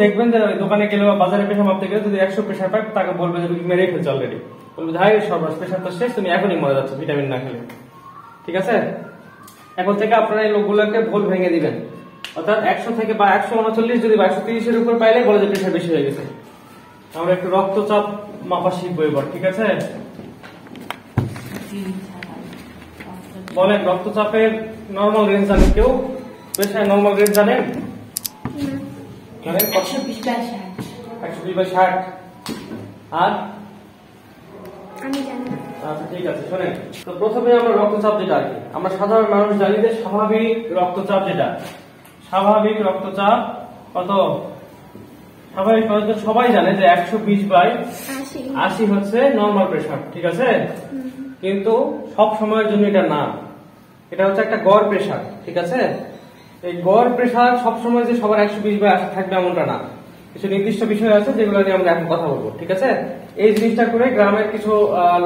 দেখবেন যে দোকানে গেলে বা বাজারে প্রেশার মাপতে গেলে যদি 100 প্রেশার পায় তাকে বলবে যে তুমি মেরেই ফেলছো অলরেডি, বলবে ভাই সর্বনাশ প্রেশার তো শেষ, তুমি এখনই মরে যাচ্ছ ভিটামিন না খেলে। ঠিক আছে, এখন থেকে আপনারা এই লোকগুলোকে ভুল ভেঙে দিবেন, অর্থাৎ 100 থেকে বা 139 যদি 130 এর উপর পাইলে বলে যে প্রেশার বেশি হয়ে গেছে। আমরা একটু রক্তচাপ মাপা শিখবো এবার। ঠিক আছে, বলেন রক্তচাপের নরমাল রেঞ্জ জানেন কেউ? প্রেশার নরমাল রেঞ্জ জানেন? 120/60। আর আচ্ছা ঠিক আছে, শোনেন তো প্রথমে আমরা রক্তচাপ যেটা আর কি আমরা সাধারণ মানুষ জানি যে স্বাভাবিক রক্তচাপ যেটা, স্বাভাবিক রক্তচাপ কত? স্বাভাবিক রক্তচাপ সবাই জানে যে 120/80 হচ্ছে নরমাল প্রেশার। ঠিক আছে, কিন্তু সব সময়ের জন্য এটা না, এটা হচ্ছে একটা গড় প্রেশার। ঠিক আছে, এই গড় প্রেশার সবসময় যে সবার 120/80 থাকবে এমনটা না, কিছু নির্দিষ্ট বিষয় আছে যেগুলো নিয়ে আমরা এখন কথা বলবো। ঠিক আছে, এই জিনিসটা করে গ্রামের কিছু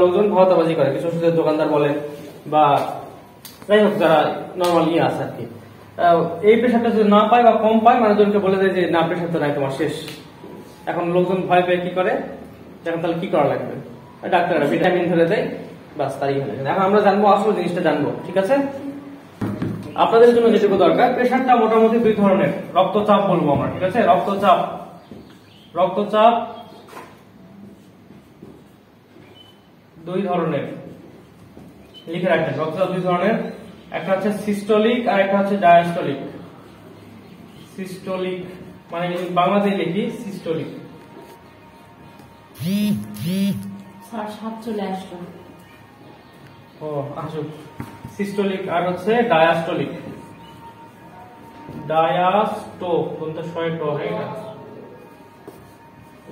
লোকজন ভাওতাবাজি করে, কিছু ওষুধের দোকানদার বলেন বা যাই হোক যারা নর্মাল ইয়ে আছে আর কি, এই প্রেশারটা যদি না পায় বা কম পায় মানুষজনকে বলে দেয় যে না প্রেশার তো নাই তোমার শেষ। এখন লোকজন ভয় পেয়ে কি করে, এখন তাহলে কি করা লাগবে, ডাক্তাররা ভিটামিন ধরে দেয়, বাস তাই হয়ে যায়। এখন আমরা জানবো আসল জিনিসটা জানবো। ঠিক আছে, আপনাদের জন্য যেটুকু দরকার, প্রেশারটা মোটামুটি দুই ধরনের, রক্তচাপ বলবো আমরা। ঠিক আছে, রক্তচাপ দুই ধরনের, লিখে রাখবেন। রক্তচাপ দুই ধরনের, একটা হচ্ছে সিস্টোলিক আর একটা হচ্ছে ডায়াস্টোলিক। সিস্টোলিক মানে বাংলাতে লিখি সিস্টোলিক। ও আসুক, সিস্টোলিক আর হচ্ছে ডায়াস্টোলিক। ডায়াস্টো কোনটা শয়টো হয় না,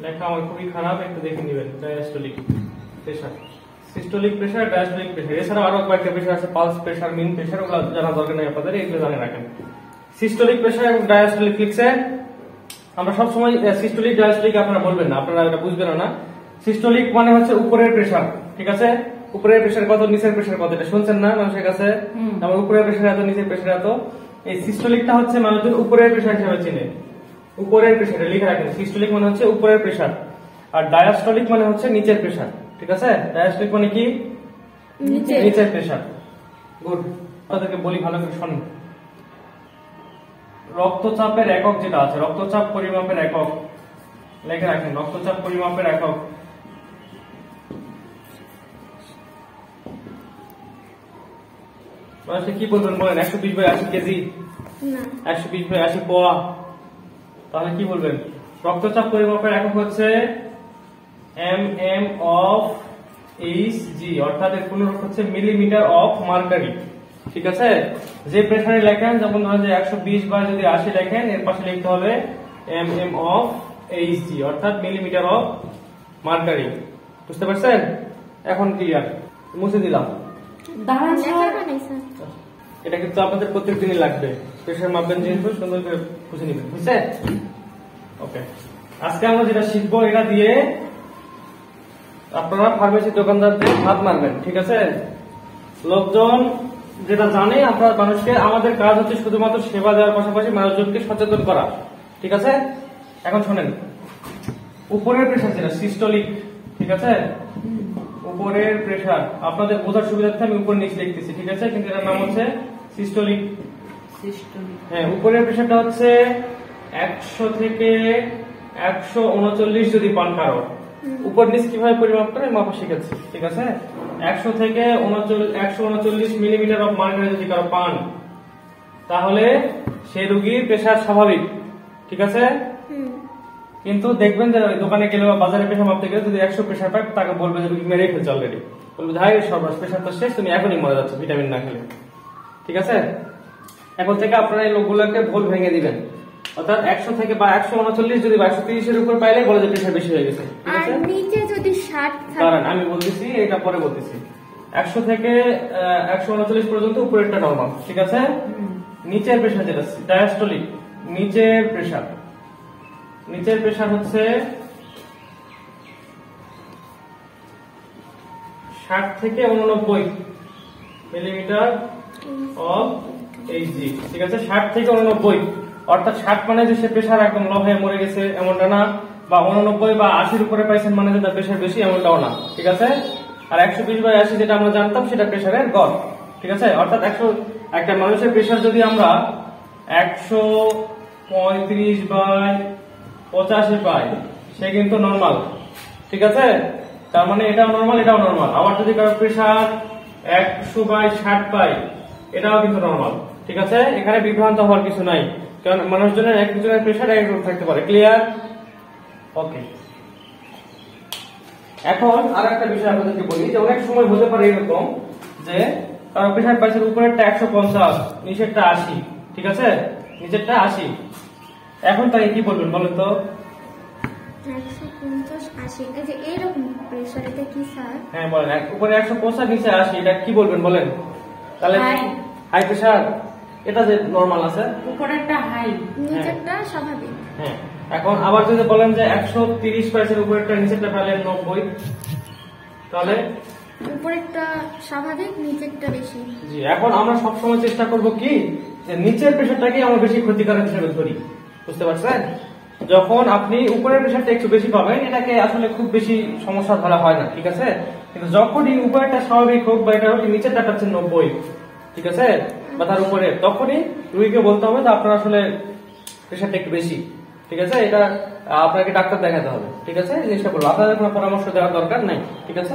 লেখা আমার খুবই খারাপ, একটু দেখে নেবেন। Diastolic pressure, systolic pressure, diastolic pressure, এছাড়া আরো কয়েকটা প্রেশার আছে, পালস প্রেশার, মিন প্রেশার, ওগুলো জানা দরকার নেই আপনাদের, এগুলো জানে রাখেন। সিস্টোলিক প্রেশার এবং ডায়াস্টোলিক লিখছে, আমরা সব সময় সিস্টোলিক ডায়াস্টোলিক আপনারা বলবেন না, আপনারা এটা বুঝবেন না। সিস্টোলিক মানে হচ্ছে উপরের প্রেশার। ঠিক আছে, উপরের প্রেশার কত, নিচের প্রেশার কত, এটা শুনছেন না মানুষের কাছে? আমার উপরের প্রেশার এত, নিচের প্রেশার এত। এই সিস্টোলিকটা হচ্ছে মানুষজন উপরের প্রেশার হিসেবে চিনে, উপরের প্রেশার লিখে রাখেন। সিস্টোলিক মানে হচ্ছে উপরের প্রেশার, আর ডায়াস্টোলিক মানে হচ্ছে নিচের প্রেশার। ঠিক আছে, ডায়াস্টোলিক মানে কি? নিচের প্রেশার। গুড, আপনাদেরকে বলি ভালো করে শুনুন। রক্তচাপের একক যেটা আছে, রক্তচাপ পরিমাপের একক লিখে রাখেন। রক্তচাপ পরিমাপের একক কি বলবেন বলেন? 120/80 কেজি, 120/80 পোয়া, তাহলে কি বলবেন? রক্তচাপ পরিমাপের একক হচ্ছে mm of Hg, অর্থাৎ এর পূর্ণরূপ হচ্ছে মিলিমিটার অফ মার্কারি। ঠিক আছে, যে প্রেসারে লেখেন, যেমন ধরেন যে 120/80 লেখেন, এর পাশে লিখতে হবে mm of Hg, অর্থাৎ মিলিমিটার অফ মার্কারি। বুঝতে পারছেন? এখন ক্লিয়ার, মুছে দিলাম। এটা কিন্তু আপনাদের প্রত্যেকদিনই লাগবে, প্রেসার মাপবেন যেহেতু সুন্দর করে খুঁজে নেবেন। বুঝছে? ওকে, আজকে আমরা যেটা শিখবো এটা দিয়ে আপনারা ফার্মেসি দোকানদারদের হাত মারবেন। ঠিক আছে, লোকজন যেটা জানে, আপনার মানুষকে, আমাদের কাজ হচ্ছে শুধুমাত্র সেবা দেওয়ার পাশাপাশি মানুষজনকে সচেতন করা। ঠিক আছে, এখন শোনেন, উপরের প্রেশার যেটা সিস্টোলিক, ঠিক আছে, উপরের প্রেশার আপনাদের বোঝার সুবিধার্থে আমি উপর নিচে লিখতেছি। ঠিক আছে, কিন্তু এটার নাম হচ্ছে সিস্টোলিক। হ্যাঁ, উপরের প্রেশারটা হচ্ছে 100 থেকে 139 যদি পান কারো, উপর নিচ কিভাবে পরিমাপ করে মাপা শিখেছি। ঠিক আছে, 100 থেকে 139 মিলিমিটার অফ মার্কারি যদি কারো পান, তাহলে সেই রোগীর প্রেশার স্বাভাবিক। ঠিক আছে, কিন্তু দেখবেন যে দোকানে গেলে বা বাজারে প্রেশার মাপতে গেলে যদি 100 প্রেশার পায় তাকে বলবে যে তুমি মেরেই ফেলছো অলরেডি, বলবে ভাই সর্বনাশ প্রেশার তো শেষ, তুমি এখনই মরে যাচ্ছ ভিটামিন না খেলে। ঠিক আছে, এখন থেকে আপনারা এই লোকগুলোকে ভুল ভেঙে দিবেন, অর্থাৎ 100 থেকে বা 139 যদি 130 এর উপর পাইলে বলে যে প্রেশার বেশি হয়ে গেছে। ঠিক আছে, আর নিচে যদি 60 থাকে, কারণ আমি বলতেছি, এটা পরে বলতেছি। 100 থেকে 139 পর্যন্ত উপরেরটা নরমাল। ঠিক আছে, নিচের প্রেশার যেটা ডায়াস্টোলিক, নিচের প্রেশার হচ্ছে 60 থেকে 89 মিলিমিটার অফ Hg। ঠিক আছে, 60 থেকে 89 অর্থাৎ 60 মানে যে সে প্রেশার একদম লো হয়ে মরে গেছে এমনটা না, বা 89 বা 80 উপরে পাইছেন মানে যে তার প্রেশার বেশি এমনটাও না, ঠিক আছে। আর 120/80 যেটা আমরা জানতাম সেটা প্রেশারের গড়, ঠিক আছে। অর্থাৎ একটা মানুষের প্রেশার যদি আমরা 135/85 পাই সে কিন্তু নরমাল, ঠিক আছে। তার মানে এটাও নরমাল এটাও নরমাল। আবার যদি কারো প্রেশার 100/60 পাই এটাও কিন্তু নরমাল, ঠিক আছে। এখানে বিভ্রান্ত হওয়ার কিছু নাই, কারণ মানুষজনের একজনের প্রেশার এক রকম থাকতে পারে। ক্লিয়ার? ওকে। এখন আর একটা বিষয় আপনাদেরকে বলি যে অনেক সময় হতে পারে এরকম যে কারো প্রেশার পাইছে উপরেরটা 150 নিচেরটা 80, ঠিক আছে, নিচেরটা 80। এখন তাই কি বলবেন বলেন তো? 150/80 এই যে এরকম প্রেসার, এটা কি স্যার? হ্যাঁ বলেন, উপরে 150 নিচে 80, এটা কি বলবেন বলেন? তাহলে হাই প্রেশার, এটা যে নরমাল আছে, উপরেরটা হাই, নিচেরটা স্বাভাবিক। হ্যাঁ। এখন আবার যদি বলেন যে 130 পাইছেন উপরেরটা নিচেরটা পেলেন 90, তাহলে উপরেরটা স্বাভাবিক, নিচেরটা বেশি। জি। এখন আমরা সবসময় চেষ্টা করব কি যে নিচের প্রেশারটাকে আমরা বেশি ক্ষতিকারক হিসেবে ধরি, বুঝতে পারছেন। যখন আপনি উপরের প্রেশারটা একটু বেশি পাবেন এটাকে আসলে খুব বেশি সমস্যা ধরা হয় না, ঠিক আছে। কিন্তু যখনই উপরেরটা স্বাভাবিক হোক বা এটা হোক নিচেরটা পাচ্ছেন 90, ঠিক আছে, বা তার উপরে, তখনই রুগীকে বলতে হবে যে আপনার আসলে প্রেশারটা একটু বেশি, ঠিক আছে। এটা আপনাকে ডাক্তার দেখাতে হবে, ঠিক আছে। এই জিনিসটা বলবো, আপনাদের কোনো পরামর্শ দেওয়ার দরকার নাই, ঠিক আছে।